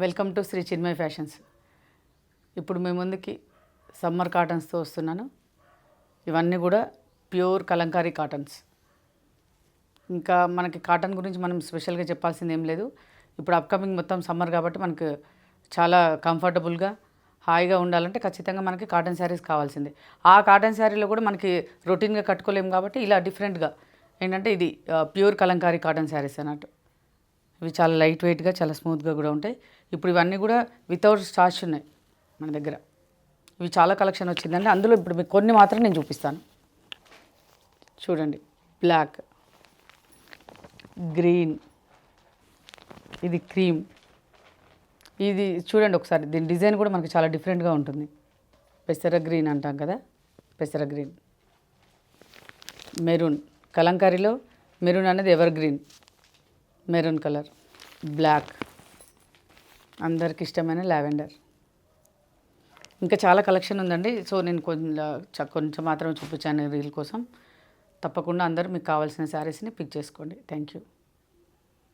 Welcome to Shri Chinmay fashions. ఇప్పుడు మీ ముందుకి సమ్మర్ కాటన్స్తో వస్తున్నాను. ఇవన్నీ కూడా ప్యూర్ కలంకారీ కాటన్స్. ఇంకా మనకి కాటన్ గురించి మనం స్పెషల్గా చెప్పాల్సింది ఏం లేదు. ఇప్పుడు అప్కమింగ్ మొత్తం సమ్మర్ కాబట్టి మనకు చాలా కంఫర్టబుల్గా హాయిగా ఉండాలంటే ఖచ్చితంగా మనకి కాటన్ శారీస్ కావాల్సిందే. ఆ కాటన్ శారీలో కూడా మనకి రొటీన్గా కట్టుకోలేము కాబట్టి ఇలా డిఫరెంట్గా ఏంటంటే ఇది ప్యూర్ కలంకారీ కాటన్ శారీస్ అన్నట్టు. ఇవి చాలా లైట్ వెయిట్గా చాలా స్మూత్గా కూడా ఉంటాయి. ఇప్పుడు ఇవన్నీ కూడా వితౌట్ స్టార్చ్ ఉన్నాయి మన దగ్గర. ఇవి చాలా కలెక్షన్ వచ్చిందండి. అందులో ఇప్పుడు మీకు కొన్ని మాత్రం నేను చూపిస్తాను. చూడండి, బ్లాక్, గ్రీన్, ఇది క్రీమ్, ఇది చూడండి ఒకసారి. దీని డిజైన్ కూడా మనకి చాలా డిఫరెంట్గా ఉంటుంది. పెసర గ్రీన్ అంటాం కదా, పెసర గ్రీన్, మెరూన్, కలంకారీలో మెరూన్ అనేది evergreen, maroon colour, black, అందరికి ఇష్టమైన లావెండర్. ఇంకా చాలా కలెక్షన్ ఉందండి. సో నేను కొంచెం మాత్రం చూపించాను రీల్ కోసం. తప్పకుండా అందరూ మీకు కావాల్సిన శారీస్ని పిక్ చేసుకోండి. Thank you.